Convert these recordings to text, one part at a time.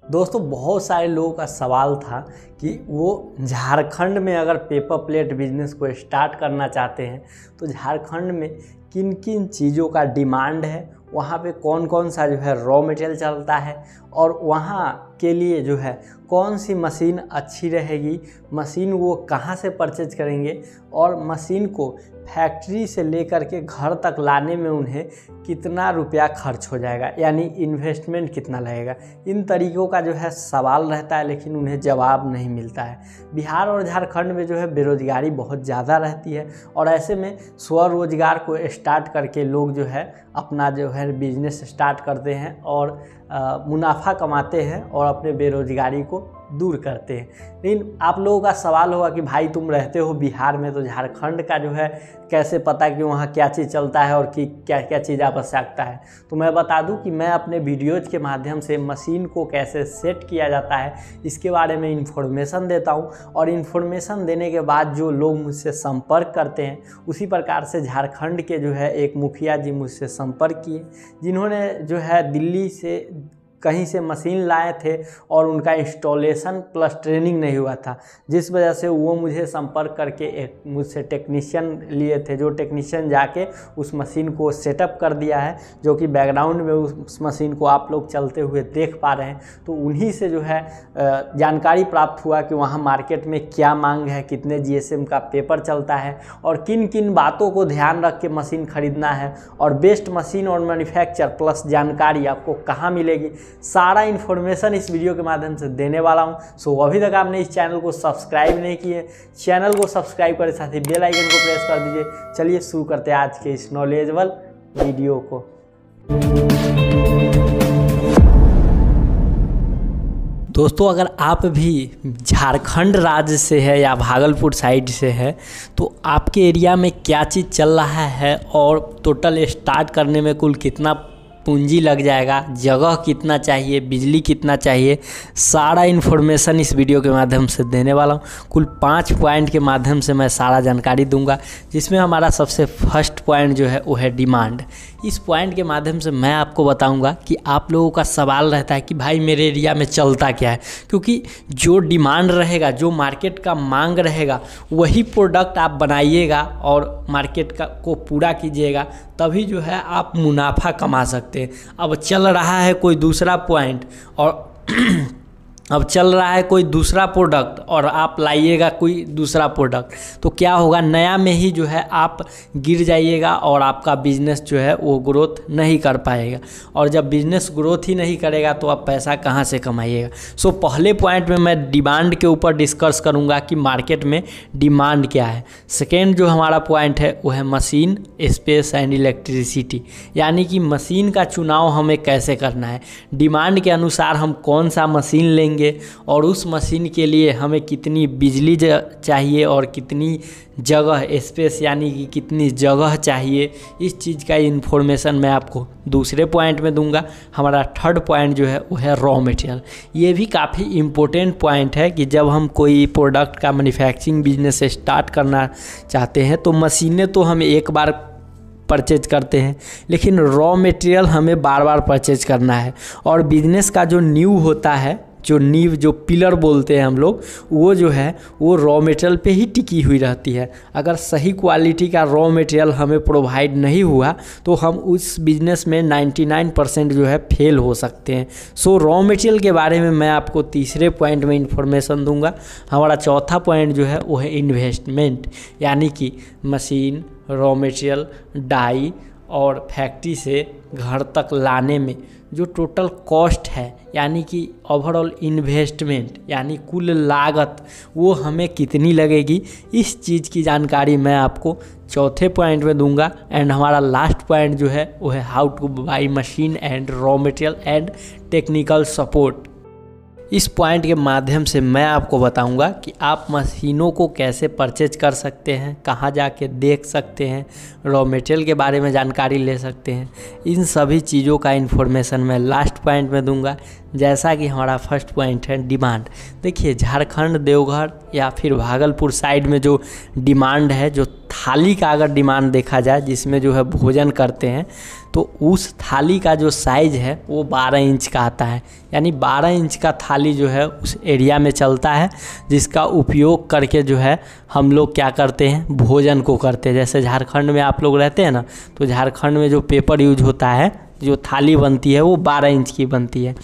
दोस्तों बहुत सारे लोगों का सवाल था कि वो झारखंड में अगर पेपर प्लेट बिजनेस को स्टार्ट करना चाहते हैं तो झारखंड में किन किन चीज़ों का डिमांड है, वहाँ पे कौन कौन सा जो है रॉ मटेरियल चलता है और वहाँ के लिए जो है कौन सी मशीन अच्छी रहेगी, मशीन वो कहाँ से परचेज करेंगे और मशीन को फैक्ट्री से लेकर के घर तक लाने में उन्हें कितना रुपया खर्च हो जाएगा, यानी इन्वेस्टमेंट कितना लगेगा। इन तरीक़ों का जो है सवाल रहता है लेकिन उन्हें जवाब नहीं मिलता है। बिहार और झारखंड में जो है बेरोज़गारी बहुत ज़्यादा रहती है और ऐसे में स्वरोज़गार को स्टार्ट करके लोग जो है अपना जो है बिजनेस स्टार्ट करते हैं और मुनाफा कमाते हैं और अपने बेरोज़गारी को दूर करते हैं। लेकिन आप लोगों का सवाल होगा कि भाई तुम रहते हो बिहार में तो झारखंड का जो है कैसे पता कि वहाँ क्या चीज़ चलता है और कि क्या क्या चीज़ आवश्यकता है। तो मैं बता दूं कि मैं अपने वीडियोज़ के माध्यम से मशीन को कैसे सेट किया जाता है इसके बारे में इन्फॉर्मेशन देता हूं और इन्फॉर्मेशन देने के बाद जो लोग मुझसे संपर्क करते हैं उसी प्रकार से झारखंड के जो है एक मुखिया जी मुझसे संपर्क किए, जिन्होंने जो है दिल्ली से कहीं से मशीन लाए थे और उनका इंस्टॉलेशन प्लस ट्रेनिंग नहीं हुआ था, जिस वजह से वो मुझे संपर्क करके मुझसे टेक्नीशियन लिए थे, जो टेक्नीशियन जाके उस मशीन को सेटअप कर दिया है, जो कि बैकग्राउंड में उस मशीन को आप लोग चलते हुए देख पा रहे हैं। तो उन्हीं से जो है जानकारी प्राप्त हुआ कि वहाँ मार्केट में क्या मांग है, कितने GSM का पेपर चलता है और किन किन बातों को ध्यान रख के मशीन खरीदना है और बेस्ट मशीन और मैन्युफैक्चर प्लस जानकारी आपको कहाँ मिलेगी, सारा इन्फॉर्मेशन इस वीडियो के माध्यम से देने वाला हूं। सो अभी तक आपने इस चैनल को सब्सक्राइब नहीं किए, चैनल को सब्सक्राइब करें, साथ ही बेल आइकन को प्रेस कर दीजिए। चलिए शुरू करते हैं आज के इस नॉलेजेबल वीडियो को। दोस्तों अगर आप भी झारखंड राज्य से है या भागलपुर साइड से है तो आपके एरिया में क्या चीज़ चल रहा है और टोटल स्टार्ट करने में कुल कितना पूंजी लग जाएगा, जगह कितना चाहिए, बिजली कितना चाहिए, सारा इन्फॉर्मेशन इस वीडियो के माध्यम से देने वाला हूँ। कुल 5 पॉइंट के माध्यम से मैं सारा जानकारी दूंगा, जिसमें हमारा सबसे फर्स्ट पॉइंट जो है वो है डिमांड। इस पॉइंट के माध्यम से मैं आपको बताऊंगा कि आप लोगों का सवाल रहता है कि भाई मेरे एरिया में चलता क्या है, क्योंकि जो डिमांड रहेगा, जो मार्केट का मांग रहेगा वही प्रोडक्ट आप बनाइएगा और मार्केट को पूरा कीजिएगा, तभी जो है आप मुनाफा कमा सकते हैं। अब चल रहा है कोई दूसरा पॉइंट और अब चल रहा है कोई दूसरा प्रोडक्ट और आप लाइएगा कोई दूसरा प्रोडक्ट, तो क्या होगा, नया में ही जो है आप गिर जाइएगा और आपका बिजनेस जो है वो ग्रोथ नहीं कर पाएगा और जब बिजनेस ग्रोथ ही नहीं करेगा तो आप पैसा कहाँ से कमाइएगा। सो पहले पॉइंट में मैं डिमांड के ऊपर डिस्कस करूँगा कि मार्केट में डिमांड क्या है। सेकेंड जो हमारा पॉइंट है वो है मशीन, स्पेस एंड इलेक्ट्रिसिटी, यानी कि मशीन का चुनाव हमें कैसे करना है, डिमांड के अनुसार हम कौन सा मशीन लेंगे और उस मशीन के लिए हमें कितनी बिजली चाहिए और कितनी जगह, स्पेस यानी कि कितनी जगह चाहिए, इस चीज़ का इन्फॉर्मेशन मैं आपको दूसरे पॉइंट में दूंगा। हमारा थर्ड पॉइंट जो है वो है रॉ मटेरियल। ये भी काफ़ी इम्पोर्टेंट पॉइंट है कि जब हम कोई प्रोडक्ट का मैन्युफैक्चरिंग बिजनेस स्टार्ट करना चाहते हैं तो मशीनें तो हम एक बार परचेज करते हैं, लेकिन रॉ मटेरियल हमें बार बार परचेज करना है और बिजनेस का जो नींव होता है, जो नींव, जो पिलर बोलते हैं हम लोग, वो जो है वो रॉ मटेरियल पे ही टिकी हुई रहती है। अगर सही क्वालिटी का रॉ मटेरियल हमें प्रोवाइड नहीं हुआ तो हम उस बिज़नेस में 99% जो है फेल हो सकते हैं। सो रॉ मटेरियल के बारे में मैं आपको तीसरे पॉइंट में इंफॉर्मेशन दूंगा। हमारा चौथा पॉइंट जो है वो है इन्वेस्टमेंट, यानी कि मशीन, रॉ मटेरियल, डाई और फैक्ट्री से घर तक लाने में जो टोटल कॉस्ट है, यानी कि ओवरऑल इन्वेस्टमेंट यानी कुल लागत, वो हमें कितनी लगेगी, इस चीज़ की जानकारी मैं आपको चौथे पॉइंट में दूंगा। एंड हमारा लास्ट पॉइंट जो है वो है how two by machine and raw material and technical support. इस पॉइंट के माध्यम से मैं आपको बताऊंगा कि आप मशीनों को कैसे परचेज कर सकते हैं, कहां जाके देख सकते हैं, रॉ मटेरियल के बारे में जानकारी ले सकते हैं। इन सभी चीज़ों का इन्फॉर्मेशन मैं लास्ट पॉइंट में दूंगा। जैसा कि हमारा फर्स्ट पॉइंट है डिमांड। देखिए झारखंड, देवघर या फिर भागलपुर साइड में जो डिमांड है, जो थाली का अगर डिमांड देखा जाए जिसमें जो है भोजन करते हैं, तो उस थाली का जो साइज़ है वो 12 इंच का आता है। यानी 12 इंच का थाली जो है उस एरिया में चलता है, जिसका उपयोग करके जो है हम लोग क्या करते हैं, भोजन को करते हैं। जैसे झारखंड में आप लोग रहते हैं ना, तो झारखंड में जो पेपर यूज होता है, जो थाली बनती है वो 12 इंच की बनती है।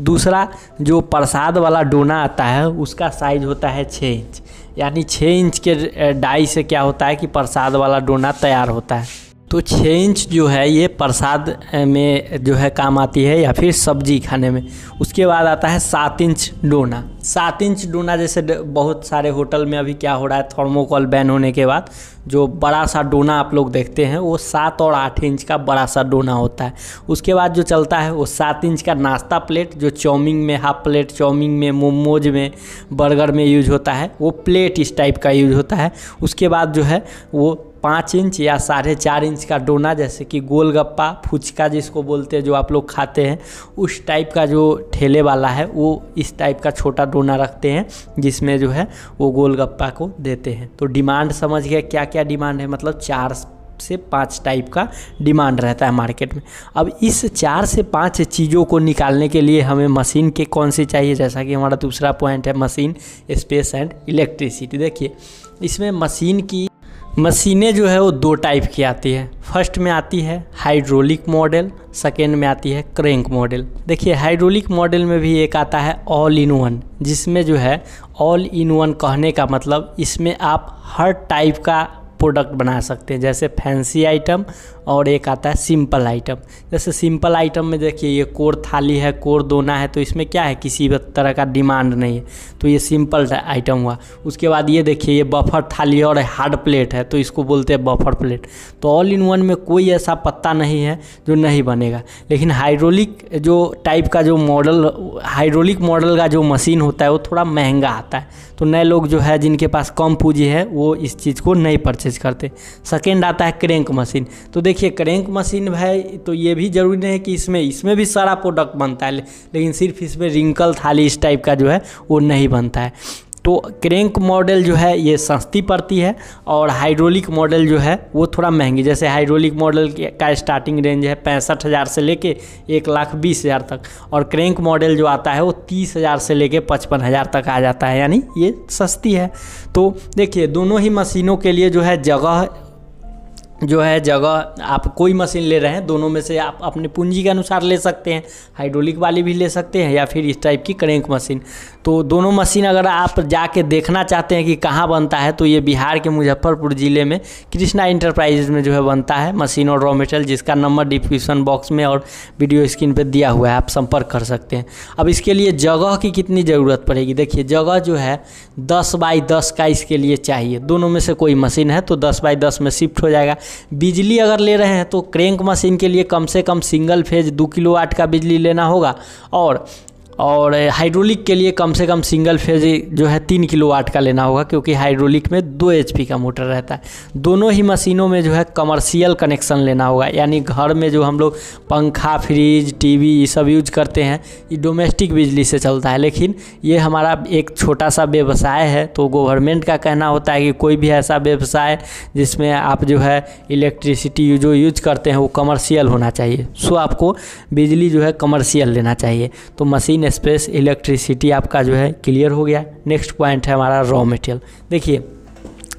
दूसरा जो प्रसाद वाला डोना आता है उसका साइज़ होता है 6 इंच। यानी 6 इंच के डाई से क्या होता है कि प्रसाद वाला डोना तैयार होता है। तो 6 इंच जो है ये प्रसाद में जो है काम आती है या फिर सब्जी खाने में। उसके बाद आता है 7 इंच डोना। 7 इंच डोना जैसे बहुत सारे होटल में अभी क्या हो रहा है, थर्मोकोल बैन होने के बाद जो बड़ा सा डोना आप लोग देखते हैं वो 7 और 8 इंच का बड़ा सा डोना होता है। उसके बाद जो चलता है वो 7 इंच का नाश्ता प्लेट, जो चाउमीन में, हाफ प्लेट चाउमीन में, मोमोज में, बर्गर में यूज होता है, वो प्लेट इस टाइप का यूज होता है। उसके बाद जो है वो 5 इंच या 4.5 इंच का डोना, जैसे कि गोलगप्पा, फुचका जिसको बोलते हैं, जो आप लोग खाते हैं, उस टाइप का जो ठेले वाला है वो इस टाइप का छोटा डोना रखते हैं, जिसमें जो है वो गोलगप्पा को देते हैं। तो डिमांड समझ गए क्या क्या डिमांड है, मतलब 4 से 5 टाइप का डिमांड रहता है मार्केट में। अब इस 4 से 5 चीज़ों को निकालने के लिए हमें मशीन के कौन सी चाहिए, जैसा कि हमारा दूसरा पॉइंट है मशीन, स्पेस एंड इलेक्ट्रिसिटी। देखिए इसमें मशीनें जो है वो 2 टाइप की आती है। फर्स्ट में आती है हाइड्रोलिक मॉडल, सेकेंड में आती है क्रैंक मॉडल। देखिए हाइड्रोलिक मॉडल में भी एक आता है ऑल इन वन, जिसमें जो है ऑल इन वन कहने का मतलब इसमें आप हर टाइप का प्रोडक्ट बना सकते हैं। जैसे फैंसी आइटम और एक आता है सिंपल आइटम। जैसे सिंपल आइटम में देखिए ये कोर थाली है, कोर दोना है, तो इसमें क्या है, किसी भी तरह का डिमांड नहीं है, तो ये सिंपल आइटम हुआ। उसके बाद ये देखिए ये बफर थाली और हार्ड प्लेट है, तो इसको बोलते हैं बफर प्लेट। तो ऑल इन वन में कोई ऐसा पत्ता नहीं है जो नहीं बनेगा। लेकिन हाइड्रोलिक जो टाइप का जो मॉडल, हाइड्रोलिक मॉडल का जो मशीन होता है वो थोड़ा महंगा आता है, तो नए लोग जो है जिनके पास कम पूंजी है वो इस चीज़ को नहीं परचेज करते। सेकेंड आता है क्रैंक मशीन। तो देखिए क्रैंक मशीन है, तो ये भी ज़रूरी नहीं है कि इसमें भी सारा प्रोडक्ट बनता है, लेकिन सिर्फ इसमें रिंकल थाली इस टाइप का जो है वो नहीं बनता है। तो क्रैंक मॉडल जो है ये सस्ती पड़ती है और हाइड्रोलिक मॉडल जो है वो थोड़ा महंगी। जैसे हाइड्रोलिक मॉडल का स्टार्टिंग रेंज है 65,000 से लेके 1,20,000 तक, और क्रैंक मॉडल जो आता है वो 30,000 से लेके 55,000 तक आ जाता है, यानी ये सस्ती है। तो देखिए दोनों ही मशीनों के लिए जो है जगह आप कोई मशीन ले रहे हैं, दोनों में से आप अपने पूंजी के अनुसार ले सकते हैं। हाइड्रोलिक वाली भी ले सकते हैं या फिर इस टाइप की क्रैंक मशीन। तो दोनों मशीन अगर आप जाके देखना चाहते हैं कि कहाँ बनता है, तो ये बिहार के मुजफ्फरपुर ज़िले में कृष्णा इंटरप्राइजेज में जो है बनता है मशीन और रॉ मटेरियल, जिसका नंबर डिस्क्रिप्शन बॉक्स में और वीडियो स्क्रीन पे दिया हुआ है, आप संपर्क कर सकते हैं। अब इसके लिए जगह की कितनी ज़रूरत पड़ेगी, देखिए जगह जो है 10 बाई 10 का इसके लिए चाहिए। दोनों में से कोई मशीन है तो 10 बाई 10 में शिफ्ट हो जाएगा। बिजली अगर ले रहे हैं तो क्रैंक मशीन के लिए कम से कम सिंगल फेज 2 किलोवाट का बिजली लेना होगा, और हाइड्रोलिक के लिए कम से कम सिंगल फेज जो है 3 किलोवाट का लेना होगा, क्योंकि हाइड्रोलिक में 2 HP का मोटर रहता है। दोनों ही मशीनों में जो है कमर्शियल कनेक्शन लेना होगा, यानी घर में जो हम लोग पंखा, फ्रिज, टीवी ये सब यूज करते हैं, ये डोमेस्टिक बिजली से चलता है। लेकिन ये हमारा एक छोटा सा व्यवसाय है, तो गवर्नमेंट का कहना होता है कि कोई भी ऐसा व्यवसाय जिसमें आप जो है इलेक्ट्रिसिटी जो यूज करते हैं वो कमर्शियल होना चाहिए। सो आपको बिजली जो है कमर्शियल लेना चाहिए। तो मशीन, स्पेस, इलेक्ट्रिसिटी आपका जो है क्लियर हो गया। नेक्स्ट पॉइंट है हमारा रॉ मटेरियल। देखिए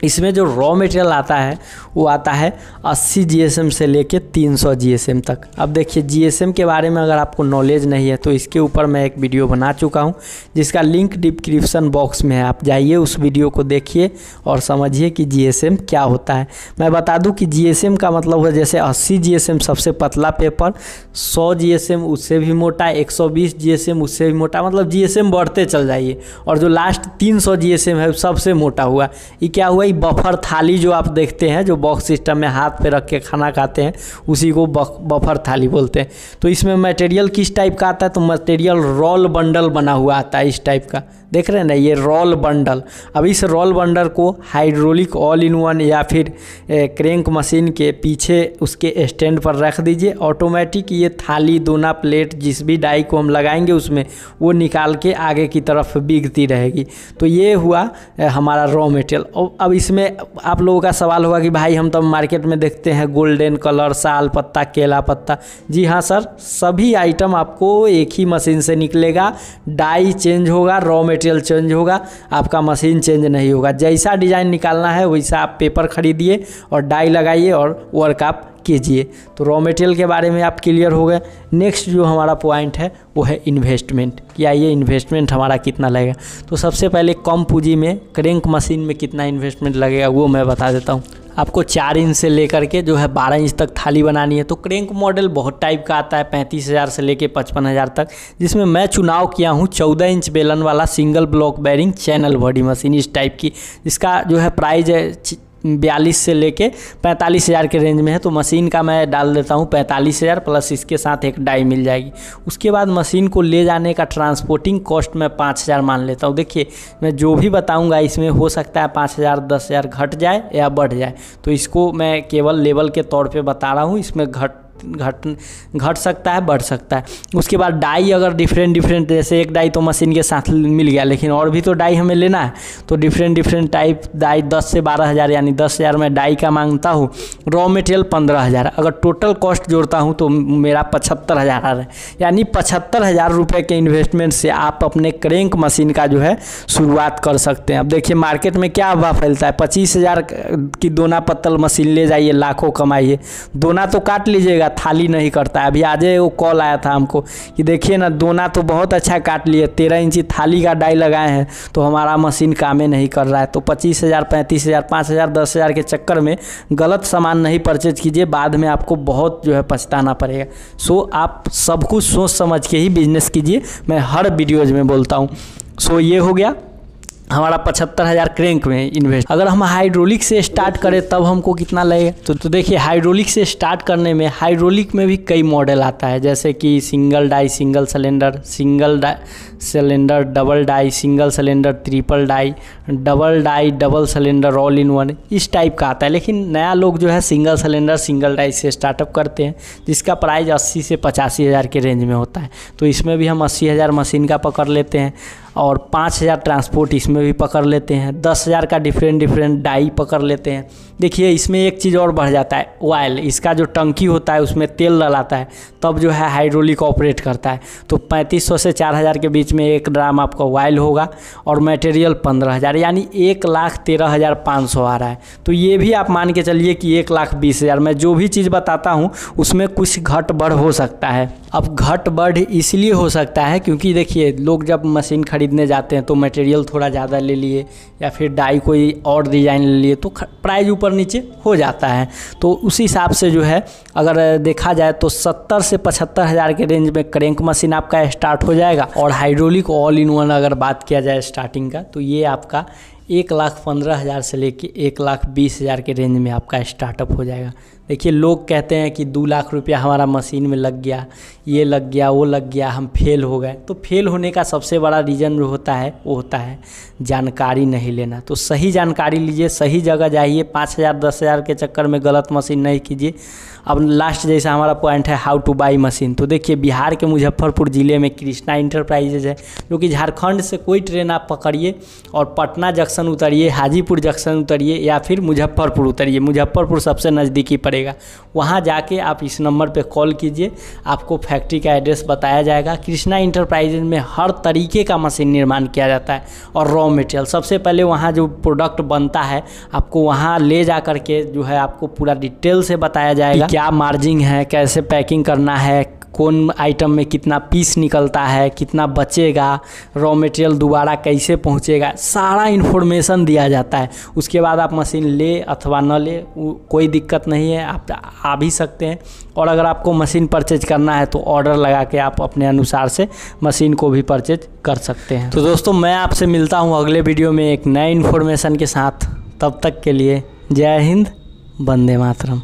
इसमें जो रॉ मटेरियल आता है वो आता है 80 GSM से लेके 300 GSM तक। अब देखिए GSM के बारे में अगर आपको नॉलेज नहीं है तो इसके ऊपर मैं एक वीडियो बना चुका हूँ, जिसका लिंक डिस्क्रिप्शन बॉक्स में है, आप जाइए उस वीडियो को देखिए और समझिए कि GSM क्या होता है। मैं बता दूं कि GSM का मतलब है जैसे 80 GSM सबसे पतला पेपर, 100 GSM उससे भी मोटा, 120 GSM उससे भी मोटा, मतलब GSM बढ़ते चल जाइए, और जो लास्ट 300 GSM है सबसे मोटा हुआ। ये क्या हुआ, बफर थाली जो आप देखते हैं, जो बॉक्स सिस्टम में हाथ पे रख के खाना खाते हैं, उसी को बफर थाली बोलते हैं। तो इसमें मटेरियल किस टाइप का आता है, तो मटेरियल रोल बंडल बना हुआ आता है इस टाइप का। देख रहे हैं ना, ये रोल बंडल। अब इस रोल बंडल को हाइड्रोलिक ऑल इन वन या फिर क्रैंक मशीन के पीछे उसके स्टैंड पर रख दीजिए। ऑटोमेटिक ये थाली, दोना, प्लेट जिस भी डाई को हम लगाएंगे उसमें वो निकाल के आगे की तरफ बिकती रहेगी। तो ये हुआ हमारा रॉ मटेरियल। अब इसमें आप लोगों का सवाल होगा कि भाई हम तो मार्केट में देखते हैं गोल्डन कलर, साल पत्ता, केला पत्ता। जी हाँ सर, सभी आइटम आपको एक ही मशीन से निकलेगा। डाई चेंज होगा, रॉ मटेरियल चेंज होगा, आपका मशीन चेंज नहीं होगा। जैसा डिज़ाइन निकालना है वैसा आप पेपर खरीदिए और डाई लगाइए और वर्क आप कीजिए। तो रॉ मटेरियल के बारे में आप क्लियर हो गए। नेक्स्ट जो हमारा पॉइंट है वो है इन्वेस्टमेंट, कि आइए इन्वेस्टमेंट हमारा कितना लगेगा। तो सबसे पहले कम पूंजी में क्रैंक मशीन में कितना इन्वेस्टमेंट लगेगा वो मैं बता देता हूँ। आपको 4 इंच से लेकर के जो है 12 इंच तक थाली बनानी है। तो क्रैंक मॉडल बहुत टाइप का आता है, 35,000 से लेके 55,000 तक, जिसमें मैं चुनाव किया हूँ 14 इंच बेलन वाला single block bearing channel body machine इस टाइप की, जिसका जो है प्राइस है 42 से लेके 45,000 के रेंज में है। तो मशीन का मैं डाल देता हूँ 45,000 प्लस इसके साथ एक डाई मिल जाएगी। उसके बाद मशीन को ले जाने का ट्रांसपोर्टिंग कॉस्ट मैं 5,000 मान लेता हूँ। देखिए मैं जो भी बताऊँगा इसमें हो सकता है 5,000 10,000 घट जाए या बढ़ जाए, तो इसको मैं केवल लेवल के तौर पे बता रहा हूँ। इसमें घट सकता है, बढ़ सकता है। उसके बाद डाई अगर डिफरेंट जैसे एक डाई तो मशीन के साथ मिल गया, लेकिन और भी तो डाई हमें लेना है, तो डिफरेंट टाइप डाई 10 से 12,000 यानी 10,000 मैं डाई का मांगता हूँ। Raw material 15,000। अगर टोटल कॉस्ट जोड़ता हूँ तो मेरा 75,000 आ रहा है, यानी 75,000 रुपये के इन्वेस्टमेंट से आप अपने क्रैंक मशीन का जो है शुरुआत कर सकते हैं। अब देखिए मार्केट में क्या अफवाह फैलता है, 25,000 की दोना पत्तल मशीन ले जाइए, लाखों कमाइए। दोना तो काट लीजिएगा, थाली नहीं करता है। अभी आज वो कॉल आया था हमको कि देखिए ना, दोना तो बहुत अच्छा काट लिए, 13 इंची थाली का डाई लगाए हैं तो हमारा मशीन कामें नहीं कर रहा है। तो 25,000 35,000 5,000 10,000 के चक्कर में गलत सामान नहीं परचेज कीजिए, बाद में आपको बहुत जो है पछताना पड़ेगा। सो आप सब कुछ सोच समझ के ही बिजनेस कीजिए, मैं हर वीडियोज में बोलता हूँ। सो ये हो गया हमारा 75,000 क्रैंक में इन्वेस्ट। अगर हम हाइड्रोलिक से स्टार्ट करें तब हमको कितना लगेगा, तो देखिए हाइड्रोलिक से स्टार्ट करने में हाइड्रोलिक में भी कई मॉडल आता है, जैसे कि single die single cylinder, double die single cylinder, triple die, double die double cylinder, all in one, इस टाइप का आता है। लेकिन नया लोग जो है सिंगल सिलेंडर सिंगल डाई से स्टार्टअप करते हैं, जिसका प्राइस 80 से 85,000 के रेंज में होता है। तो इसमें भी हम 80,000 मशीन का पकड़ लेते हैं और 5,000 ट्रांसपोर्ट इसमें भी पकड़ लेते हैं, 10,000 का डिफरेंट डाई पकड़ लेते हैं। देखिए इसमें एक चीज़ और बढ़ जाता है, ऑयल, इसका जो टंकी होता है उसमें तेल डलाता है तब जो है हाइड्रोलिक ऑपरेट करता है। तो 3,500 से 4,000 के बीच में 1 ड्राम आपका ऑयल होगा और मटेरियल 15,000, यानी 1,13,500 आ रहा है। तो ये भी आप मान के चलिए कि 1,20,000। मैं जो भी चीज़ बताता हूँ उसमें कुछ घट बढ़ हो सकता है। अब घट बढ़ इसलिए हो सकता है क्योंकि देखिए लोग जब मशीन खरीदने जाते हैं तो मटेरियल थोड़ा ज़्यादा ले लिए या फिर डाई कोई और डिज़ाइन ले लिए तो प्राइस ऊपर नीचे हो जाता है। तो उस हिसाब से जो है अगर देखा जाए तो 70 से 75,000 के रेंज में क्रैंक मशीन आपका स्टार्ट हो जाएगा। और हाइड्रोलिक ऑल इन वन अगर बात किया जाए स्टार्टिंग का, तो ये आपका 1,15,000 से लेके 1,20,000 के रेंज में आपका स्टार्टअप हो जाएगा। देखिए लोग कहते हैं कि 2 लाख रुपया हमारा मशीन में लग गया, ये लग गया, वो लग गया, हम फेल हो गए। तो फेल होने का सबसे बड़ा रीज़न जो होता है वो होता है जानकारी नहीं लेना। तो सही जानकारी लीजिए, सही जगह जाइए, 5,000 10,000 के चक्कर में गलत मशीन नहीं कीजिए। अब लास्ट जैसा हमारा पॉइंट है हाउ टू बाई मशीन। तो देखिए बिहार के मुजफ्फरपुर ज़िले में कृष्णा इंटरप्राइजेज है, जो कि झारखंड से कोई ट्रेन आप पकड़िए और पटना जंक्शन उतरिए, हाजीपुर जंक्शन उतरिए या फिर मुजफ्फरपुर उतरिए। मुजफ्फरपुर सबसे नज़दीकी पड़ेगा। वहाँ जाके आप इस नंबर पे कॉल कीजिए, आपको फैक्ट्री का एड्रेस बताया जाएगा। कृष्णा इंटरप्राइजेज में हर तरीके का मशीन निर्माण किया जाता है और रॉ मटेरियल सबसे पहले वहाँ जो प्रोडक्ट बनता है आपको वहाँ ले जा कर के जो है आपको पूरा डिटेल से बताया जाएगा, क्या मार्जिन है, कैसे पैकिंग करना है, कौन आइटम में कितना पीस निकलता है, कितना बचेगा, रॉ मटेरियल दोबारा कैसे पहुंचेगा, सारा इन्फॉर्मेशन दिया जाता है। उसके बाद आप मशीन ले अथवा न ले कोई दिक्कत नहीं है, आप आ भी सकते हैं। और अगर आपको मशीन परचेज करना है तो ऑर्डर लगा के आप अपने अनुसार से मशीन को भी परचेज कर सकते हैं। तो दोस्तों मैं आपसे मिलता हूँ अगले वीडियो में एक नए इन्फॉर्मेशन के साथ। तब तक के लिए जय हिंद, वंदे मातरम।